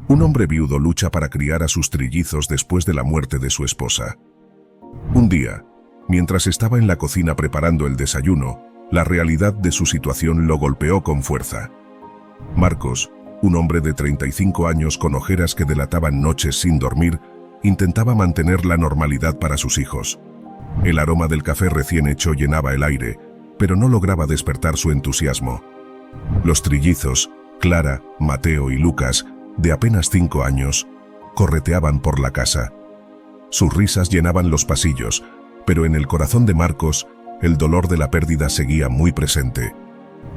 Un hombre viudo lucha para criar a sus trillizos después de la muerte de su esposa. Un día, mientras estaba en la cocina preparando el desayuno, la realidad de su situación lo golpeó con fuerza. Marcos, un hombre de 35 años con ojeras que delataban noches sin dormir, intentaba mantener la normalidad para sus hijos. El aroma del café recién hecho llenaba el aire, pero no lograba despertar su entusiasmo. Los trillizos, Clara, Mateo y Lucas, de apenas 5 años, correteaban por la casa. Sus risas llenaban los pasillos, pero en el corazón de Marcos, el dolor de la pérdida seguía muy presente.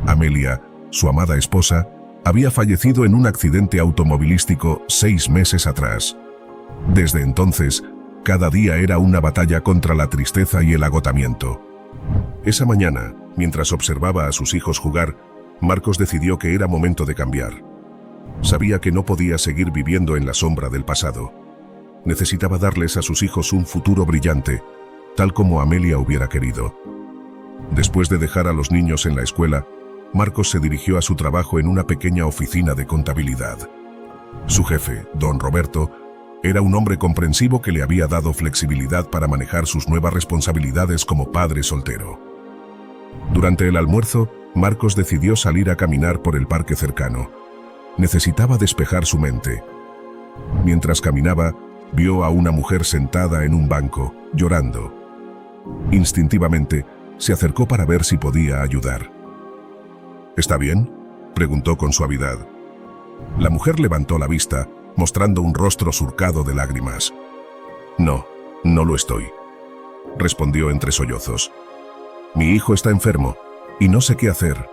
Amelia, su amada esposa, había fallecido en un accidente automovilístico 6 meses atrás. Desde entonces, cada día era una batalla contra la tristeza y el agotamiento. Esa mañana, mientras observaba a sus hijos jugar, Marcos decidió que era momento de cambiar. Sabía que no podía seguir viviendo en la sombra del pasado. Necesitaba darles a sus hijos un futuro brillante, tal como Amelia hubiera querido. Después de dejar a los niños en la escuela, Marcos se dirigió a su trabajo en una pequeña oficina de contabilidad. Su jefe, don Roberto, era un hombre comprensivo que le había dado flexibilidad para manejar sus nuevas responsabilidades como padre soltero. Durante el almuerzo, Marcos decidió salir a caminar por el parque cercano. Necesitaba despejar su mente. Mientras caminaba, vio a una mujer sentada en un banco, llorando. Instintivamente, se acercó para ver si podía ayudar. ¿Está bien?, preguntó con suavidad. La mujer levantó la vista, mostrando un rostro surcado de lágrimas. No lo estoy, respondió entre sollozos. Mi hijo está enfermo, y no sé qué hacer.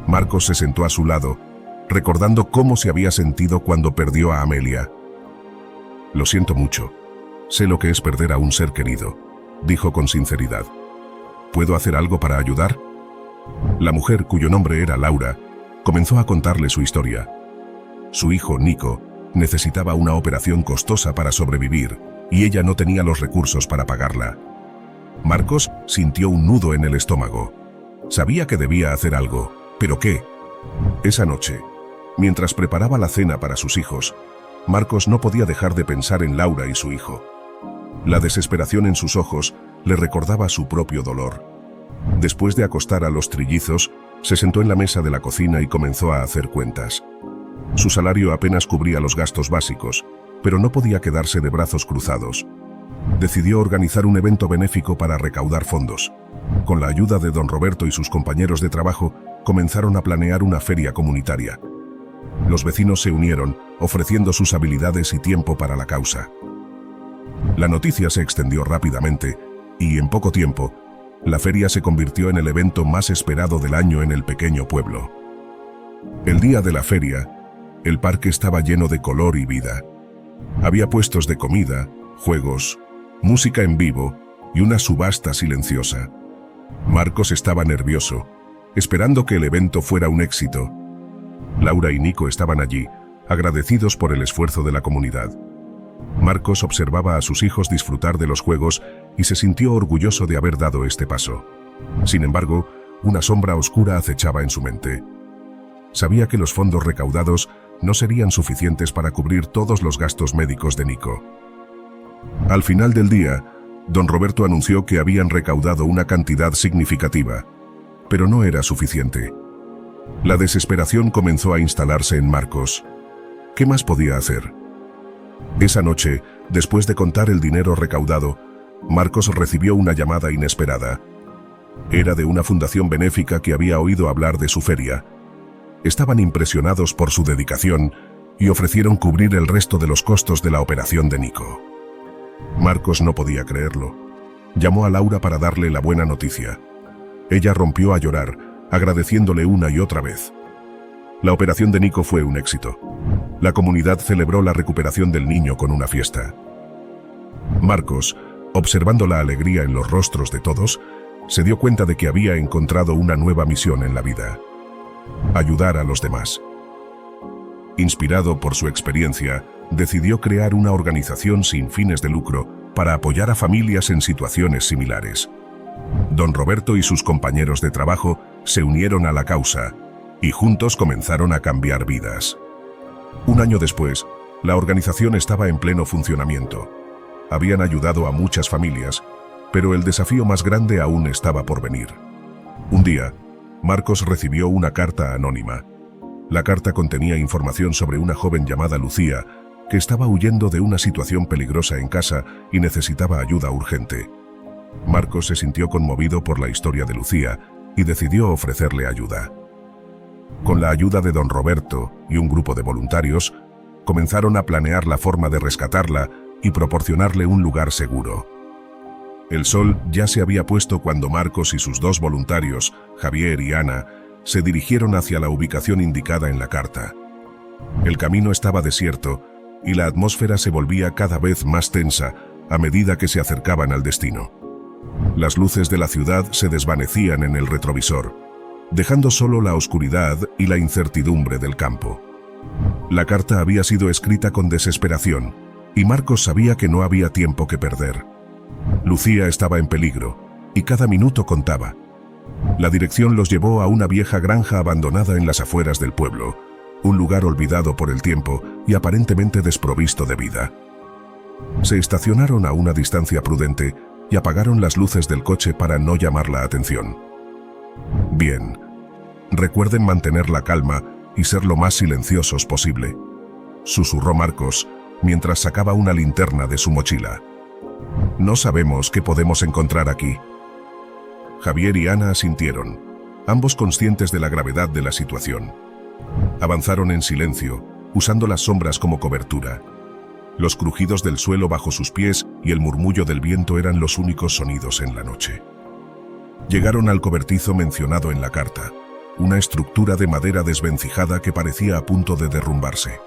Marcos se sentó a su lado, recordando cómo se había sentido cuando perdió a Amelia. Lo siento mucho. Sé lo que es perder a un ser querido, dijo con sinceridad. ¿Puedo hacer algo para ayudar? La mujer, cuyo nombre era Laura, comenzó a contarle su historia. Su hijo, Nico, necesitaba una operación costosa para sobrevivir, y ella no tenía los recursos para pagarla. Marcos sintió un nudo en el estómago. Sabía que debía hacer algo, ¿pero qué? Esa noche, mientras preparaba la cena para sus hijos, Marcos no podía dejar de pensar en Laura y su hijo. La desesperación en sus ojos le recordaba su propio dolor. Después de acostar a los trillizos, se sentó en la mesa de la cocina y comenzó a hacer cuentas. Su salario apenas cubría los gastos básicos, pero no podía quedarse de brazos cruzados. Decidió organizar un evento benéfico para recaudar fondos. Con la ayuda de don Roberto y sus compañeros de trabajo, comenzaron a planear una feria comunitaria. Los vecinos se unieron, ofreciendo sus habilidades y tiempo para la causa. La noticia se extendió rápidamente, y en poco tiempo, la feria se convirtió en el evento más esperado del año en el pequeño pueblo. El día de la feria, el parque estaba lleno de color y vida. Había puestos de comida, juegos, música en vivo y una subasta silenciosa. Marcos estaba nervioso, esperando que el evento fuera un éxito. Laura y Nico estaban allí, agradecidos por el esfuerzo de la comunidad. Marcos observaba a sus hijos disfrutar de los juegos y se sintió orgulloso de haber dado este paso. Sin embargo, una sombra oscura acechaba en su mente. Sabía que los fondos recaudados no serían suficientes para cubrir todos los gastos médicos de Nico. Al final del día, don Roberto anunció que habían recaudado una cantidad significativa, pero no era suficiente. La desesperación comenzó a instalarse en Marcos. ¿Qué más podía hacer? Esa noche, después de contar el dinero recaudado, Marcos recibió una llamada inesperada. Era de una fundación benéfica que había oído hablar de su feria. Estaban impresionados por su dedicación y ofrecieron cubrir el resto de los costos de la operación de Nico. Marcos no podía creerlo. Llamó a Laura para darle la buena noticia. Ella rompió a llorar, agradeciéndole una y otra vez. La operación de Nico fue un éxito. La comunidad celebró la recuperación del niño con una fiesta. Marcos, observando la alegría en los rostros de todos, se dio cuenta de que había encontrado una nueva misión en la vida: ayudar a los demás. Inspirado por su experiencia, decidió crear una organización sin fines de lucro para apoyar a familias en situaciones similares. Don Roberto y sus compañeros de trabajo se unieron a la causa y juntos comenzaron a cambiar vidas. Un año después, la organización estaba en pleno funcionamiento. Habían ayudado a muchas familias, pero el desafío más grande aún estaba por venir. Un día, Marcos recibió una carta anónima. La carta contenía información sobre una joven llamada Lucía, que estaba huyendo de una situación peligrosa en casa y necesitaba ayuda urgente. Marcos se sintió conmovido por la historia de Lucía y decidió ofrecerle ayuda. Con la ayuda de don Roberto y un grupo de voluntarios, comenzaron a planear la forma de rescatarla y proporcionarle un lugar seguro. El sol ya se había puesto cuando Marcos y sus dos voluntarios, Javier y Ana, se dirigieron hacia la ubicación indicada en la carta. El camino estaba desierto y la atmósfera se volvía cada vez más tensa a medida que se acercaban al destino. Las luces de la ciudad se desvanecían en el retrovisor, dejando solo la oscuridad y la incertidumbre del campo. La carta había sido escrita con desesperación, y Marcos sabía que no había tiempo que perder. Lucía estaba en peligro, y cada minuto contaba. La dirección los llevó a una vieja granja abandonada en las afueras del pueblo, un lugar olvidado por el tiempo y aparentemente desprovisto de vida. Se estacionaron a una distancia prudente y apagaron las luces del coche para no llamar la atención. Bien, recuerden mantener la calma y ser lo más silenciosos posible, susurró Marcos mientras sacaba una linterna de su mochila. No sabemos qué podemos encontrar aquí. Javier y Ana asintieron, ambos conscientes de la gravedad de la situación. Avanzaron en silencio, usando las sombras como cobertura. Los crujidos del suelo bajo sus pies y el murmullo del viento eran los únicos sonidos en la noche. Llegaron al cobertizo mencionado en la carta, una estructura de madera desvencijada que parecía a punto de derrumbarse.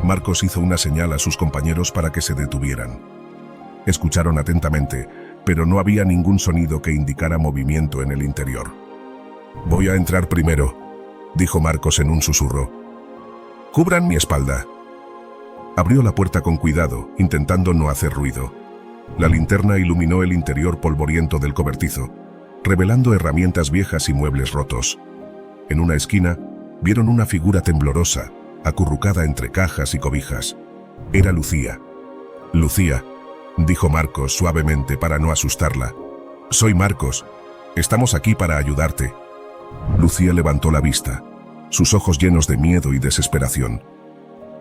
Marcos hizo una señal a sus compañeros para que se detuvieran. Escucharon atentamente, pero no había ningún sonido que indicara movimiento en el interior. «Voy a entrar primero», dijo Marcos en un susurro. «Cubran mi espalda». Abrió la puerta con cuidado, intentando no hacer ruido. La linterna iluminó el interior polvoriento del cobertizo, revelando herramientas viejas y muebles rotos. En una esquina, vieron una figura temblorosa, acurrucada entre cajas y cobijas. Era Lucía. «Lucía», dijo Marcos suavemente para no asustarla. «Soy Marcos. Estamos aquí para ayudarte». Lucía levantó la vista, sus ojos llenos de miedo y desesperación.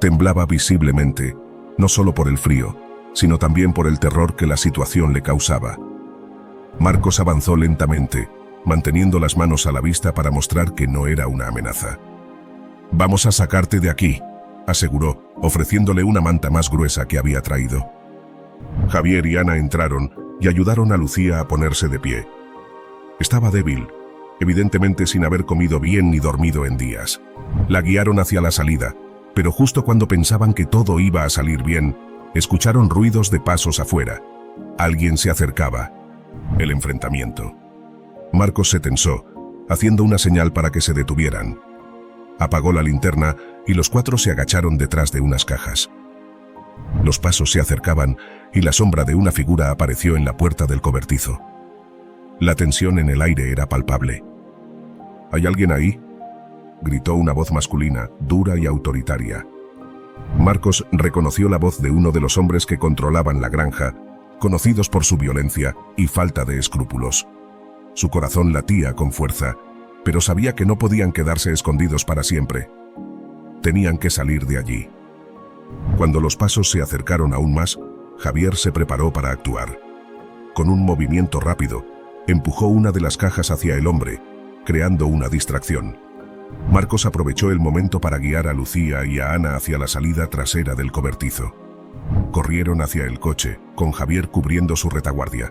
Temblaba visiblemente, no solo por el frío, sino también por el terror que la situación le causaba. Marcos avanzó lentamente, manteniendo las manos a la vista para mostrar que no era una amenaza. «Vamos a sacarte de aquí», aseguró, ofreciéndole una manta más gruesa que había traído. Javier y Ana entraron y ayudaron a Lucía a ponerse de pie. Estaba débil, evidentemente sin haber comido bien ni dormido en días. La guiaron hacia la salida, pero justo cuando pensaban que todo iba a salir bien, escucharon ruidos de pasos afuera. Alguien se acercaba. El enfrentamiento. Marcos se tensó, haciendo una señal para que se detuvieran. Apagó la linterna y los cuatro se agacharon detrás de unas cajas. Los pasos se acercaban y la sombra de una figura apareció en la puerta del cobertizo. La tensión en el aire era palpable. «¿Hay alguien ahí?», gritó una voz masculina, dura y autoritaria. Marcos reconoció la voz de uno de los hombres que controlaban la granja, conocidos por su violencia y falta de escrúpulos. Su corazón latía con fuerza, pero sabía que no podían quedarse escondidos para siempre. Tenían que salir de allí. Cuando los pasos se acercaron aún más, Javier se preparó para actuar. Con un movimiento rápido, empujó una de las cajas hacia el hombre, creando una distracción. Marcos aprovechó el momento para guiar a Lucía y a Ana hacia la salida trasera del cobertizo. Corrieron hacia el coche, con Javier cubriendo su retaguardia.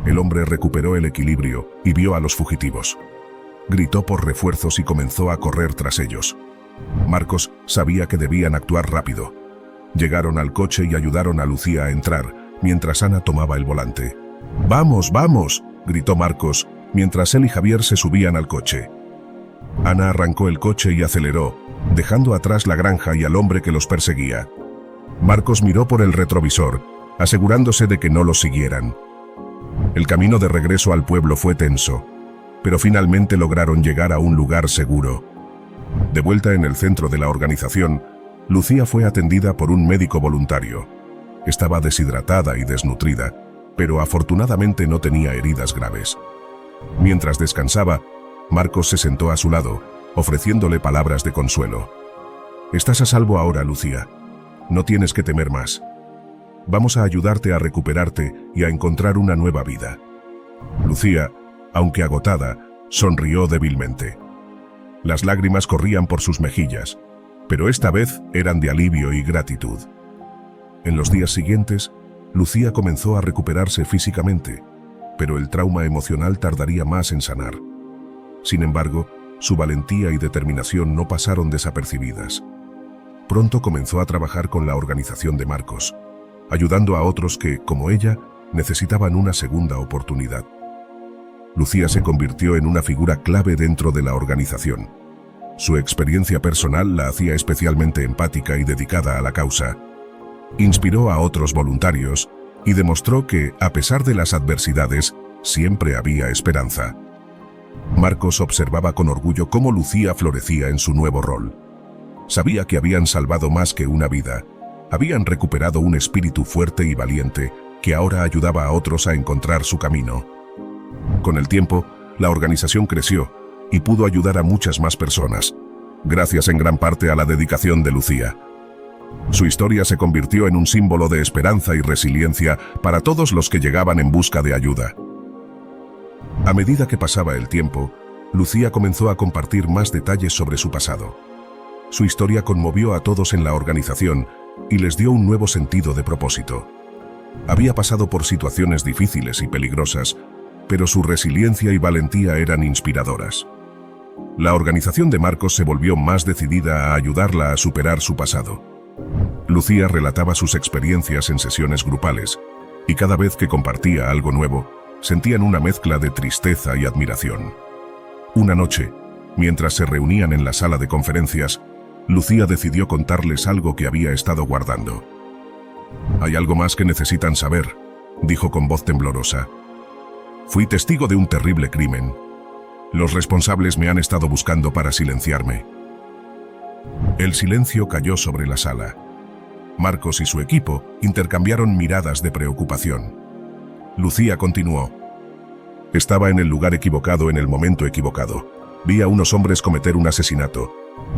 El hombre recuperó el equilibrio y vio a los fugitivos. Gritó por refuerzos y comenzó a correr tras ellos. Marcos sabía que debían actuar rápido. Llegaron al coche y ayudaron a Lucía a entrar, mientras Ana tomaba el volante. «¡Vamos, vamos!», gritó Marcos, mientras él y Javier se subían al coche. Ana arrancó el coche y aceleró, dejando atrás la granja y al hombre que los perseguía. Marcos miró por el retrovisor, asegurándose de que no los siguieran. El camino de regreso al pueblo fue tenso, pero finalmente lograron llegar a un lugar seguro. De vuelta en el centro de la organización, Lucía fue atendida por un médico voluntario. Estaba deshidratada y desnutrida, pero afortunadamente no tenía heridas graves. Mientras descansaba, Marcos se sentó a su lado, ofreciéndole palabras de consuelo. «Estás a salvo ahora, Lucía. No tienes que temer más. Vamos a ayudarte a recuperarte y a encontrar una nueva vida». Lucía, aunque agotada, sonrió débilmente. Las lágrimas corrían por sus mejillas, pero esta vez eran de alivio y gratitud. En los días siguientes, Lucía comenzó a recuperarse físicamente, pero el trauma emocional tardaría más en sanar. Sin embargo, su valentía y determinación no pasaron desapercibidas. Pronto comenzó a trabajar con la organización de Marcos, ayudando a otros que, como ella, necesitaban una segunda oportunidad. Lucía se convirtió en una figura clave dentro de la organización. Su experiencia personal la hacía especialmente empática y dedicada a la causa. Inspiró a otros voluntarios y demostró que, a pesar de las adversidades, siempre había esperanza. Marcos observaba con orgullo cómo Lucía florecía en su nuevo rol. Sabía que habían salvado más que una vida. Habían recuperado un espíritu fuerte y valiente que ahora ayudaba a otros a encontrar su camino. Con el tiempo, la organización creció y pudo ayudar a muchas más personas, gracias en gran parte a la dedicación de Lucía. Su historia se convirtió en un símbolo de esperanza y resiliencia para todos los que llegaban en busca de ayuda. A medida que pasaba el tiempo, Lucía comenzó a compartir más detalles sobre su pasado. Su historia conmovió a todos en la organización y les dio un nuevo sentido de propósito. Había pasado por situaciones difíciles y peligrosas, pero su resiliencia y valentía eran inspiradoras. La organización de Marcos se volvió más decidida a ayudarla a superar su pasado. Lucía relataba sus experiencias en sesiones grupales, y cada vez que compartía algo nuevo, sentían una mezcla de tristeza y admiración. Una noche, mientras se reunían en la sala de conferencias, Lucía decidió contarles algo que había estado guardando. «Hay algo más que necesitan saber», dijo con voz temblorosa. «Fui testigo de un terrible crimen. Los responsables me han estado buscando para silenciarme». El silencio cayó sobre la sala. Marcos y su equipo intercambiaron miradas de preocupación. Lucía continuó. «Estaba en el lugar equivocado en el momento equivocado. Vi a unos hombres cometer un asesinato.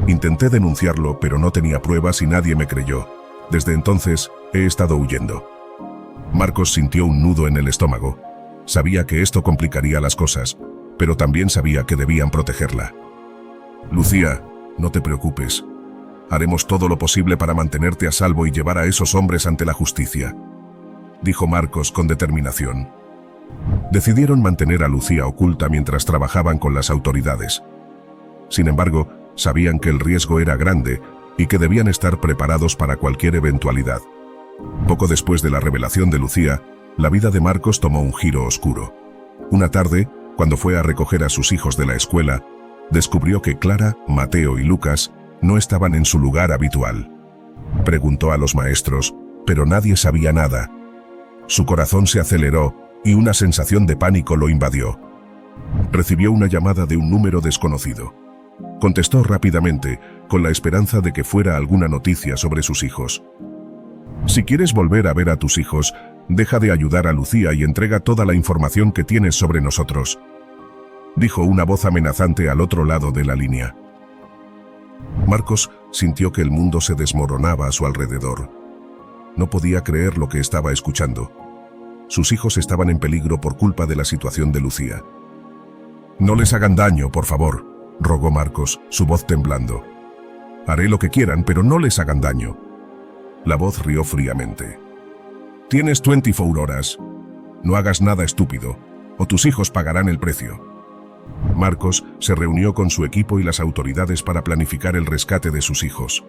Intenté denunciarlo, pero no tenía pruebas y nadie me creyó. Desde entonces, he estado huyendo». Marcos sintió un nudo en el estómago. Sabía que esto complicaría las cosas, pero también sabía que debían protegerla. «Lucía, no te preocupes. Haremos todo lo posible para mantenerte a salvo y llevar a esos hombres ante la justicia», dijo Marcos con determinación. Decidieron mantener a Lucía oculta mientras trabajaban con las autoridades. Sin embargo, sabían que el riesgo era grande y que debían estar preparados para cualquier eventualidad. Poco después de la revelación de Lucía, la vida de Marcos tomó un giro oscuro. Una tarde, cuando fue a recoger a sus hijos de la escuela, descubrió que Clara, Mateo y Lucas no estaban en su lugar habitual. Preguntó a los maestros, pero nadie sabía nada. Su corazón se aceleró y una sensación de pánico lo invadió. Recibió una llamada de un número desconocido. Contestó rápidamente, con la esperanza de que fuera alguna noticia sobre sus hijos. «Si quieres volver a ver a tus hijos, deja de ayudar a Lucía y entrega toda la información que tienes sobre nosotros», dijo una voz amenazante al otro lado de la línea. Marcos sintió que el mundo se desmoronaba a su alrededor. No podía creer lo que estaba escuchando. Sus hijos estaban en peligro por culpa de la situación de Lucía. «No les hagan daño, por favor», rogó Marcos, su voz temblando. «Haré lo que quieran, pero no les hagan daño». La voz rió fríamente. «Tienes 24 horas. No hagas nada estúpido, o tus hijos pagarán el precio». Marcos se reunió con su equipo y las autoridades para planificar el rescate de sus hijos.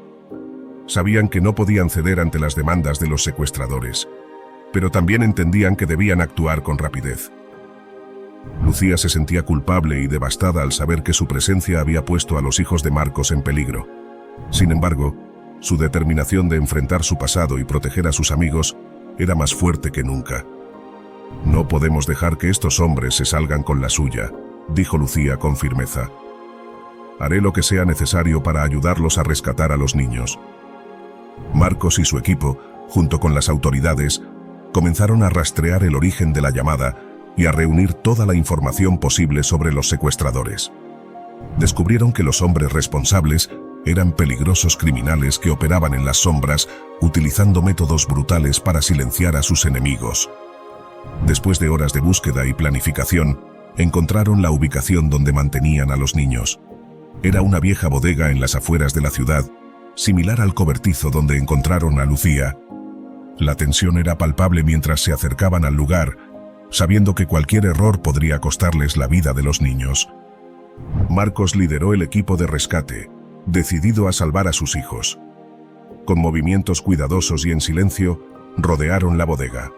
Sabían que no podían ceder ante las demandas de los secuestradores, pero también entendían que debían actuar con rapidez. Lucía se sentía culpable y devastada al saber que su presencia había puesto a los hijos de Marcos en peligro. Sin embargo, su determinación de enfrentar su pasado y proteger a sus amigos era más fuerte que nunca. «No podemos dejar que estos hombres se salgan con la suya», dijo Lucía con firmeza. Haré lo que sea necesario para ayudarlos a rescatar a los niños. Marcos y su equipo, junto con las autoridades, comenzaron a rastrear el origen de la llamada y a reunir toda la información posible sobre los secuestradores. Descubrieron que los hombres responsables eran peligrosos criminales que operaban en las sombras, utilizando métodos brutales para silenciar a sus enemigos. Después de horas de búsqueda y planificación, encontraron la ubicación donde mantenían a los niños. Era una vieja bodega en las afueras de la ciudad, similar al cobertizo donde encontraron a Lucía. La tensión era palpable mientras se acercaban al lugar, sabiendo que cualquier error podría costarles la vida de los niños. Marcos lideró el equipo de rescate, decidido a salvar a sus hijos. Con movimientos cuidadosos y en silencio, rodearon la bodega.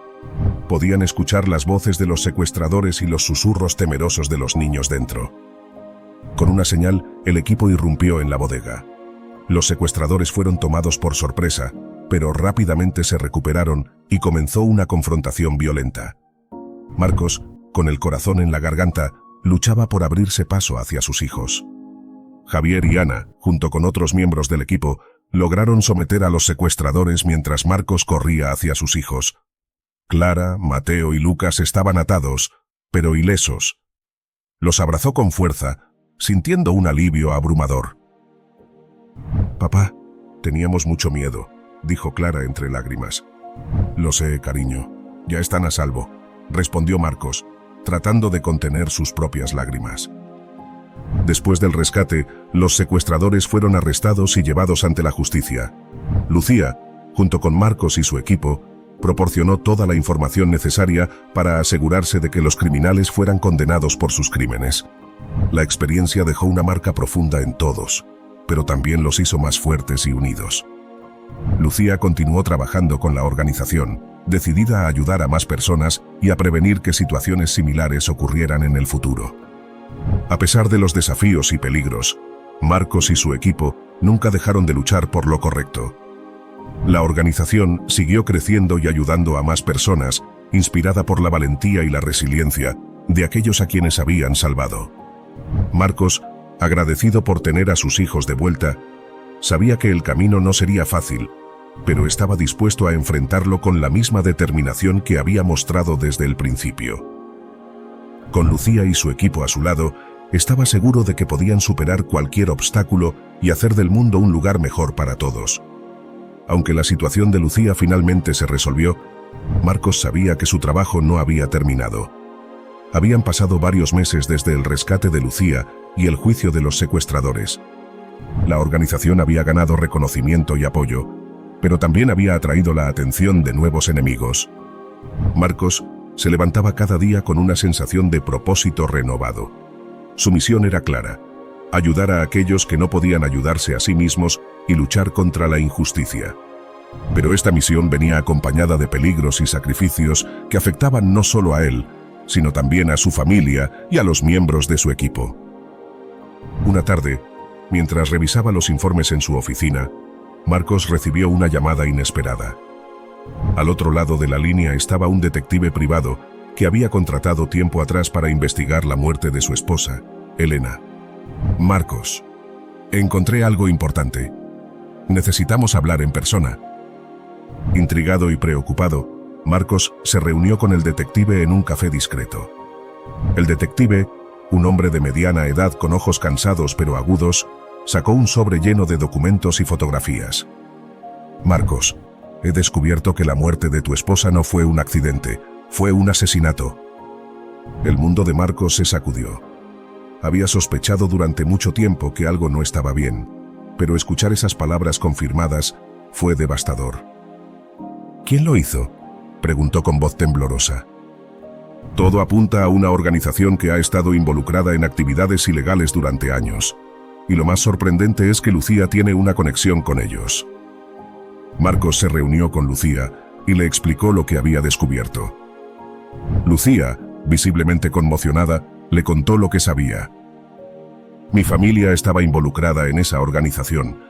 Podían escuchar las voces de los secuestradores y los susurros temerosos de los niños dentro. Con una señal, el equipo irrumpió en la bodega. Los secuestradores fueron tomados por sorpresa, pero rápidamente se recuperaron y comenzó una confrontación violenta. Marcos, con el corazón en la garganta, luchaba por abrirse paso hacia sus hijos. Javier y Ana, junto con otros miembros del equipo, lograron someter a los secuestradores mientras Marcos corría hacia sus hijos. Clara, Mateo y Lucas estaban atados, pero ilesos. Los abrazó con fuerza, sintiendo un alivio abrumador. «Papá, teníamos mucho miedo», dijo Clara entre lágrimas. «Lo sé, cariño. Ya están a salvo», respondió Marcos, tratando de contener sus propias lágrimas. Después del rescate, los secuestradores fueron arrestados y llevados ante la justicia. Lucía, junto con Marcos y su equipo, proporcionó toda la información necesaria para asegurarse de que los criminales fueran condenados por sus crímenes. La experiencia dejó una marca profunda en todos, pero también los hizo más fuertes y unidos. Lucía continuó trabajando con la organización, decidida a ayudar a más personas y a prevenir que situaciones similares ocurrieran en el futuro. A pesar de los desafíos y peligros, Marcos y su equipo nunca dejaron de luchar por lo correcto. La organización siguió creciendo y ayudando a más personas, inspirada por la valentía y la resiliencia de aquellos a quienes habían salvado. Marcos, agradecido por tener a sus hijos de vuelta, sabía que el camino no sería fácil, pero estaba dispuesto a enfrentarlo con la misma determinación que había mostrado desde el principio. Con Lucía y su equipo a su lado, estaba seguro de que podían superar cualquier obstáculo y hacer del mundo un lugar mejor para todos. Aunque la situación de Lucía finalmente se resolvió, Marcos sabía que su trabajo no había terminado. Habían pasado varios meses desde el rescate de Lucía y el juicio de los secuestradores. La organización había ganado reconocimiento y apoyo, pero también había atraído la atención de nuevos enemigos. Marcos se levantaba cada día con una sensación de propósito renovado. Su misión era clara: ayudar a aquellos que no podían ayudarse a sí mismos y luchar contra la injusticia. Pero esta misión venía acompañada de peligros y sacrificios que afectaban no solo a él, sino también a su familia y a los miembros de su equipo. Una tarde, mientras revisaba los informes en su oficina, Marcos recibió una llamada inesperada. Al otro lado de la línea estaba un detective privado que había contratado tiempo atrás para investigar la muerte de su esposa, Elena. «Marcos, encontré algo importante. Necesitamos hablar en persona». Intrigado y preocupado, Marcos se reunió con el detective en un café discreto. El detective, un hombre de mediana edad con ojos cansados pero agudos, sacó un sobre lleno de documentos y fotografías. «Marcos, he descubierto que la muerte de tu esposa no fue un accidente, fue un asesinato». El mundo de Marcos se sacudió. Había sospechado durante mucho tiempo que algo no estaba bien, pero escuchar esas palabras confirmadas fue devastador. «¿Quién lo hizo?», preguntó con voz temblorosa. «Todo apunta a una organización que ha estado involucrada en actividades ilegales durante años. Y lo más sorprendente es que Lucía tiene una conexión con ellos». Marcos se reunió con Lucía y le explicó lo que había descubierto. Lucía, visiblemente conmocionada, le contó lo que sabía. «Mi familia estaba involucrada en esa organización.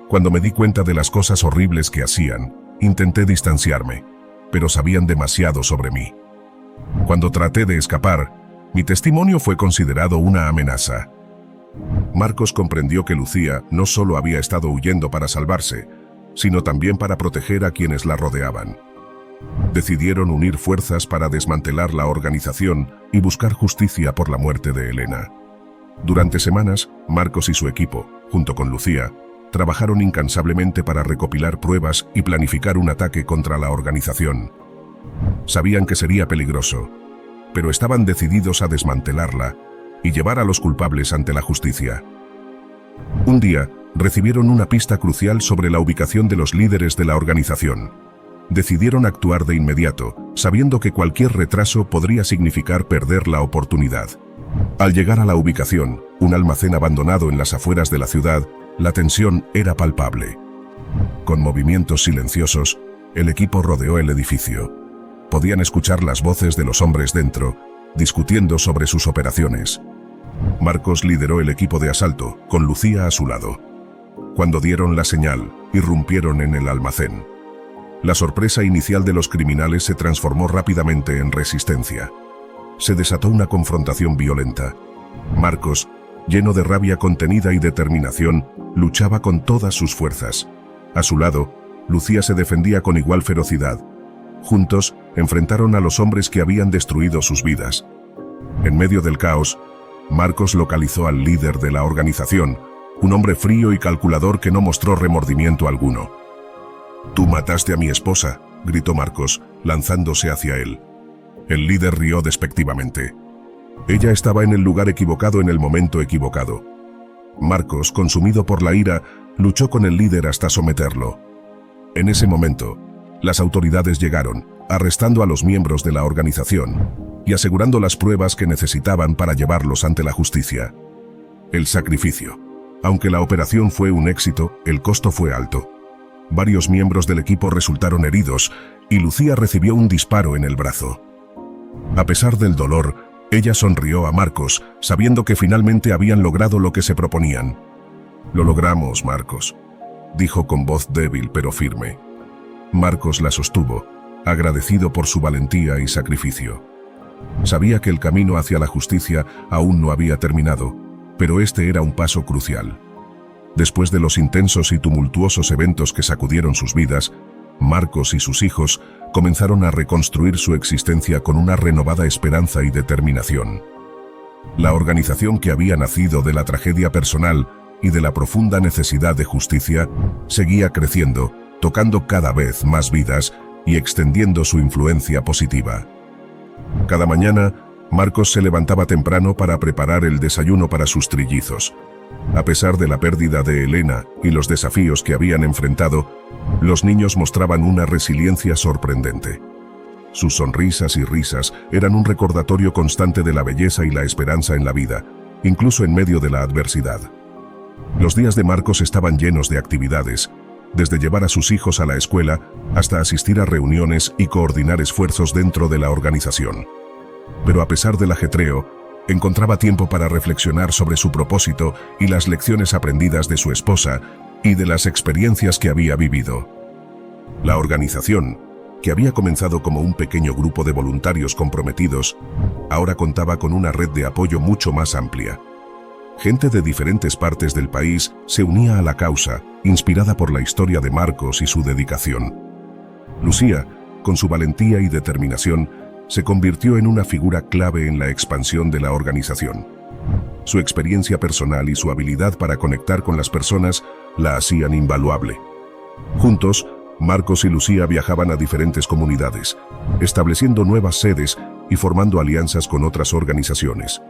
Cuando me di cuenta de las cosas horribles que hacían, intenté distanciarme, pero sabían demasiado sobre mí. Cuando traté de escapar, mi testimonio fue considerado una amenaza. Marcos comprendió que Lucía no solo había estado huyendo para salvarse, sino también para proteger a quienes la rodeaban. Decidieron unir fuerzas para desmantelar la organización y buscar justicia por la muerte de Elena. Durante semanas, Marcos y su equipo, junto con Lucía, trabajaron incansablemente para recopilar pruebas y planificar un ataque contra la organización. Sabían que sería peligroso, pero estaban decididos a desmantelarla y llevar a los culpables ante la justicia. Un día, recibieron una pista crucial sobre la ubicación de los líderes de la organización. Decidieron actuar de inmediato, sabiendo que cualquier retraso podría significar perder la oportunidad. Al llegar a la ubicación, un almacén abandonado en las afueras de la ciudad, la tensión era palpable. Con movimientos silenciosos, el equipo rodeó el edificio. Podían escuchar las voces de los hombres dentro, discutiendo sobre sus operaciones. Marcos lideró el equipo de asalto, con Lucía a su lado. Cuando dieron la señal, irrumpieron en el almacén. La sorpresa inicial de los criminales se transformó rápidamente en resistencia. Se desató una confrontación violenta. Marcos, lleno de rabia contenida y determinación, luchaba con todas sus fuerzas. A su lado, Lucía se defendía con igual ferocidad. Juntos, enfrentaron a los hombres que habían destruido sus vidas. En medio del caos, Marcos localizó al líder de la organización, un hombre frío y calculador que no mostró remordimiento alguno. «Tú mataste a mi esposa», gritó Marcos, lanzándose hacia él. El líder rió despectivamente. Ella estaba en el lugar equivocado en el momento equivocado. Marcos, consumido por la ira, luchó con el líder hasta someterlo. En ese momento, las autoridades llegaron, arrestando a los miembros de la organización y asegurando las pruebas que necesitaban para llevarlos ante la justicia. El sacrificio. Aunque la operación fue un éxito, el costo fue alto. Varios miembros del equipo resultaron heridos y Lucía recibió un disparo en el brazo. A pesar del dolor, ella sonrió a Marcos, sabiendo que finalmente habían logrado lo que se proponían. «Lo logramos, Marcos», dijo con voz débil pero firme. Marcos la sostuvo, agradecido por su valentía y sacrificio. Sabía que el camino hacia la justicia aún no había terminado, pero este era un paso crucial. Después de los intensos y tumultuosos eventos que sacudieron sus vidas, Marcos y sus hijos comenzaron a reconstruir su existencia con una renovada esperanza y determinación. La organización que había nacido de la tragedia personal y de la profunda necesidad de justicia seguía creciendo, tocando cada vez más vidas y extendiendo su influencia positiva. Cada mañana, Marcos se levantaba temprano para preparar el desayuno para sus trillizos. A pesar de la pérdida de Elena y los desafíos que habían enfrentado, los niños mostraban una resiliencia sorprendente. Sus sonrisas y risas eran un recordatorio constante de la belleza y la esperanza en la vida, incluso en medio de la adversidad. Los días de Marcos estaban llenos de actividades, desde llevar a sus hijos a la escuela hasta asistir a reuniones y coordinar esfuerzos dentro de la organización. Pero a pesar del ajetreo, encontraba tiempo para reflexionar sobre su propósito y las lecciones aprendidas de su esposa y de las experiencias que había vivido. La organización, que había comenzado como un pequeño grupo de voluntarios comprometidos, ahora contaba con una red de apoyo mucho más amplia. Gente de diferentes partes del país se unía a la causa, inspirada por la historia de Marcos y su dedicación. Lucía, con su valentía y determinación, se convirtió en una figura clave en la expansión de la organización. Su experiencia personal y su habilidad para conectar con las personas la hacían invaluable. Juntos, Marcos y Lucía viajaban a diferentes comunidades, estableciendo nuevas sedes y formando alianzas con otras organizaciones.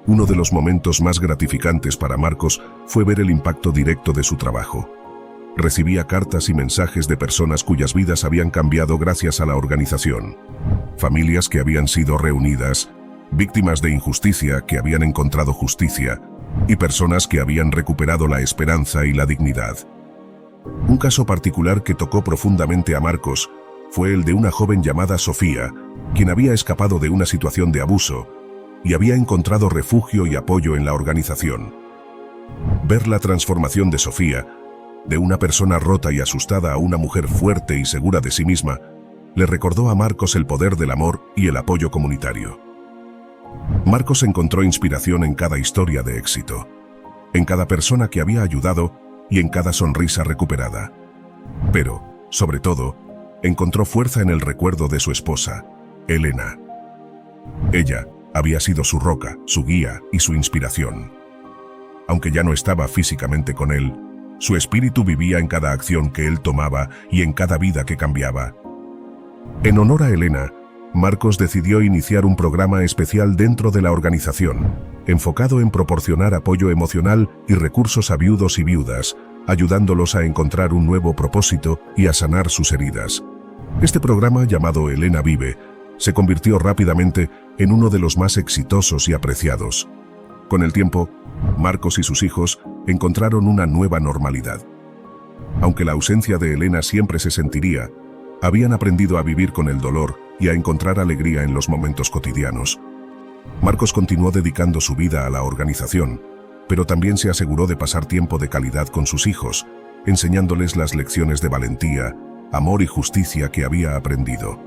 Uno de los momentos más gratificantes para Marcos fue ver el impacto directo de su trabajo. Recibía cartas y mensajes de personas cuyas vidas habían cambiado gracias a la organización. Familias que habían sido reunidas, víctimas de injusticia que habían encontrado justicia, y personas que habían recuperado la esperanza y la dignidad. Un caso particular que tocó profundamente a Marcos fue el de una joven llamada Sofía, quien había escapado de una situación de abuso y había encontrado refugio y apoyo en la organización. Ver la transformación de Sofía, de una persona rota y asustada a una mujer fuerte y segura de sí misma, le recordó a Marcos el poder del amor y el apoyo comunitario. Marcos encontró inspiración en cada historia de éxito. en cada persona que había ayudado y en cada sonrisa recuperada. Pero, sobre todo, encontró fuerza en el recuerdo de su esposa, Elena. Ella había sido su roca, su guía y su inspiración. Aunque ya no estaba físicamente con él, su espíritu vivía en cada acción que él tomaba y en cada vida que cambiaba. En honor a Elena, Marcos decidió iniciar un programa especial dentro de la organización, enfocado en proporcionar apoyo emocional y recursos a viudos y viudas, ayudándolos a encontrar un nuevo propósito y a sanar sus heridas. Este programa, llamado Elena Vive, se convirtió rápidamente en uno de los más exitosos y apreciados. Con el tiempo, Marcos y sus hijos encontraron una nueva normalidad. Aunque la ausencia de Elena siempre se sentiría, habían aprendido a vivir con el dolor y a encontrar alegría en los momentos cotidianos. Marcos continuó dedicando su vida a la organización, pero también se aseguró de pasar tiempo de calidad con sus hijos, enseñándoles las lecciones de valentía, amor y justicia que había aprendido.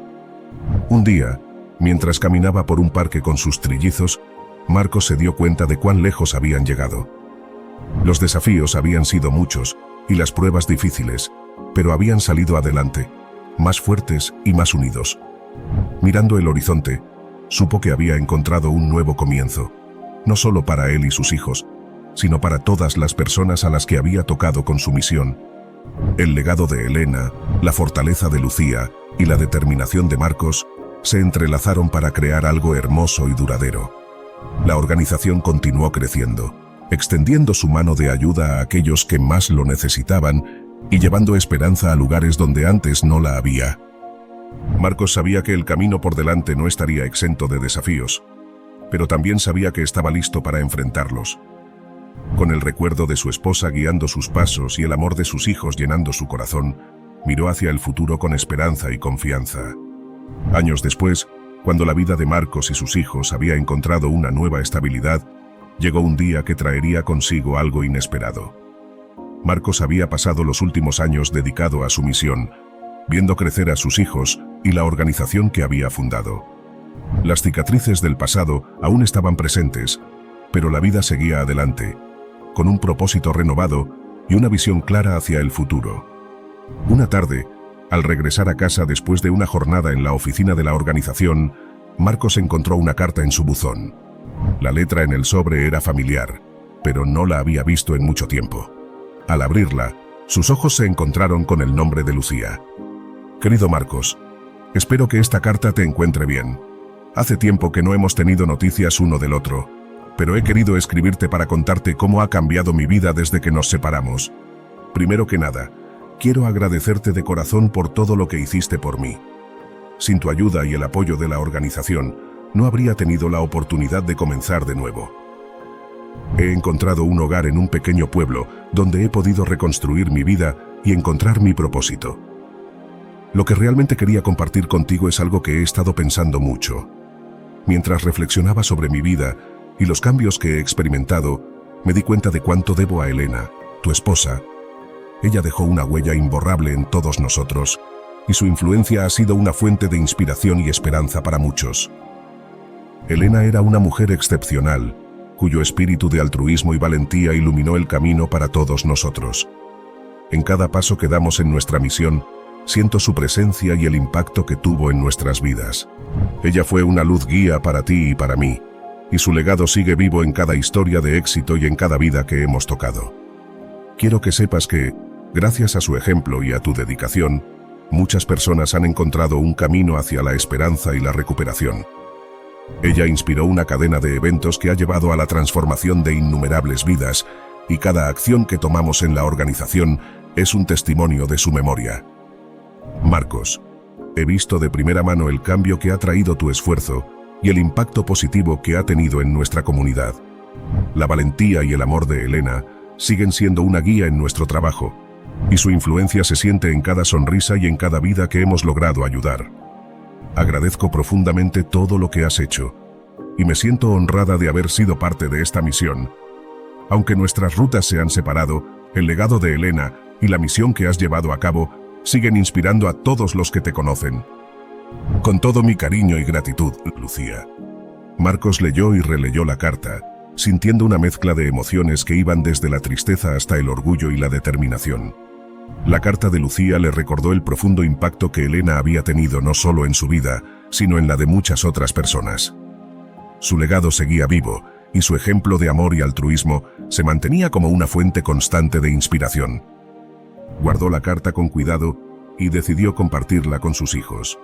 Un día, mientras caminaba por un parque con sus trillizos, Marcos se dio cuenta de cuán lejos habían llegado. Los desafíos habían sido muchos y las pruebas difíciles, pero habían salido adelante, más fuertes y más unidos. Mirando el horizonte, supo que había encontrado un nuevo comienzo, no solo para él y sus hijos, sino para todas las personas a las que había tocado con su misión. El legado de Elena, la fortaleza de Lucía y la determinación de Marcos se entrelazaron para crear algo hermoso y duradero. La organización continuó creciendo, extendiendo su mano de ayuda a aquellos que más lo necesitaban y llevando esperanza a lugares donde antes no la había. Marcos sabía que el camino por delante no estaría exento de desafíos, pero también sabía que estaba listo para enfrentarlos. Con el recuerdo de su esposa guiando sus pasos y el amor de sus hijos llenando su corazón, miró hacia el futuro con esperanza y confianza. Años después, cuando la vida de Marcos y sus hijos había encontrado una nueva estabilidad, llegó un día que traería consigo algo inesperado. Marcos había pasado los últimos años dedicado a su misión, viendo crecer a sus hijos y la organización que había fundado. Las cicatrices del pasado aún estaban presentes, pero la vida seguía adelante, con un propósito renovado y una visión clara hacia el futuro. Una tarde, al regresar a casa después de una jornada en la oficina de la organización, Marcos encontró una carta en su buzón. La letra en el sobre era familiar, pero no la había visto en mucho tiempo. Al abrirla, sus ojos se encontraron con el nombre de Lucía. Querido Marcos, espero que esta carta te encuentre bien. Hace tiempo que no hemos tenido noticias uno del otro, pero he querido escribirte para contarte cómo ha cambiado mi vida desde que nos separamos. Primero que nada, quiero agradecerte de corazón por todo lo que hiciste por mí. Sin tu ayuda y el apoyo de la organización, no habría tenido la oportunidad de comenzar de nuevo. He encontrado un hogar en un pequeño pueblo donde he podido reconstruir mi vida y encontrar mi propósito. Lo que realmente quería compartir contigo es algo que he estado pensando mucho. Mientras reflexionaba sobre mi vida y los cambios que he experimentado, me di cuenta de cuánto debo a Elena, tu esposa. Ella dejó una huella imborrable en todos nosotros, y su influencia ha sido una fuente de inspiración y esperanza para muchos. Elena era una mujer excepcional, cuyo espíritu de altruismo y valentía iluminó el camino para todos nosotros. En cada paso que damos en nuestra misión, siento su presencia y el impacto que tuvo en nuestras vidas. Ella fue una luz guía para ti y para mí, y su legado sigue vivo en cada historia de éxito y en cada vida que hemos tocado. Quiero que sepas que, gracias a su ejemplo y a tu dedicación, muchas personas han encontrado un camino hacia la esperanza y la recuperación. Ella inspiró una cadena de eventos que ha llevado a la transformación de innumerables vidas, y cada acción que tomamos en la organización es un testimonio de su memoria. Marcos, he visto de primera mano el cambio que ha traído tu esfuerzo y el impacto positivo que ha tenido en nuestra comunidad. La valentía y el amor de Elena siguen siendo una guía en nuestro trabajo, y su influencia se siente en cada sonrisa y en cada vida que hemos logrado ayudar. Agradezco profundamente todo lo que has hecho, y me siento honrada de haber sido parte de esta misión. Aunque nuestras rutas se han separado, el legado de Elena y la misión que has llevado a cabo siguen inspirando a todos los que te conocen. Con todo mi cariño y gratitud, Lucía. Marcos leyó y releyó la carta, sintiendo una mezcla de emociones que iban desde la tristeza hasta el orgullo y la determinación. La carta de Lucía le recordó el profundo impacto que Elena había tenido no solo en su vida, sino en la de muchas otras personas. Su legado seguía vivo, y su ejemplo de amor y altruismo se mantenía como una fuente constante de inspiración. Guardó la carta con cuidado y decidió compartirla con sus hijos.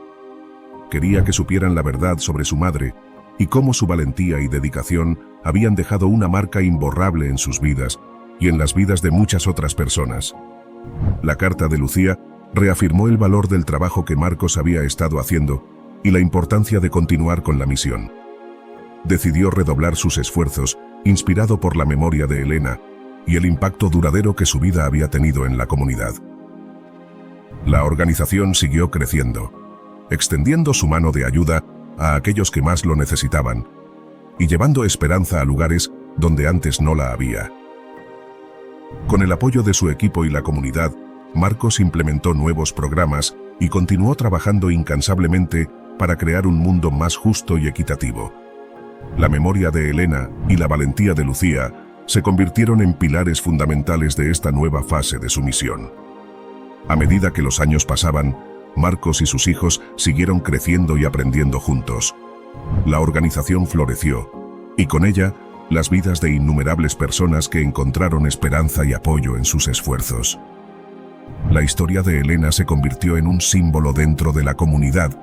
Quería que supieran la verdad sobre su madre y cómo su valentía y dedicación habían dejado una marca imborrable en sus vidas y en las vidas de muchas otras personas. La carta de Lucía reafirmó el valor del trabajo que Marcos había estado haciendo y la importancia de continuar con la misión. Decidió redoblar sus esfuerzos, inspirado por la memoria de Elena y el impacto duradero que su vida había tenido en la comunidad. La organización siguió creciendo, extendiendo su mano de ayuda a aquellos que más lo necesitaban y llevando esperanza a lugares donde antes no la había. Con el apoyo de su equipo y la comunidad, Marcos implementó nuevos programas y continuó trabajando incansablemente para crear un mundo más justo y equitativo. La memoria de Elena y la valentía de Lucía se convirtieron en pilares fundamentales de esta nueva fase de su misión. A medida que los años pasaban, Marcos y sus hijos siguieron creciendo y aprendiendo juntos. La organización floreció, y con ella, las vidas de innumerables personas que encontraron esperanza y apoyo en sus esfuerzos. La historia de Elena se convirtió en un símbolo dentro de la comunidad,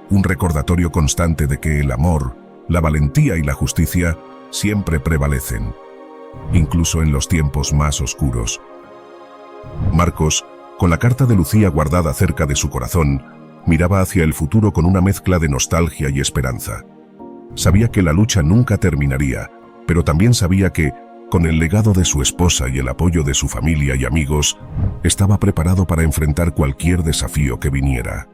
un recordatorio constante de que el amor, la valentía y la justicia siempre prevalecen, incluso en los tiempos más oscuros. Marcos, con la carta de Lucía guardada cerca de su corazón, miraba hacia el futuro con una mezcla de nostalgia y esperanza. Sabía que la lucha nunca terminaría, pero también sabía que, con el legado de su esposa y el apoyo de su familia y amigos, estaba preparado para enfrentar cualquier desafío que viniera.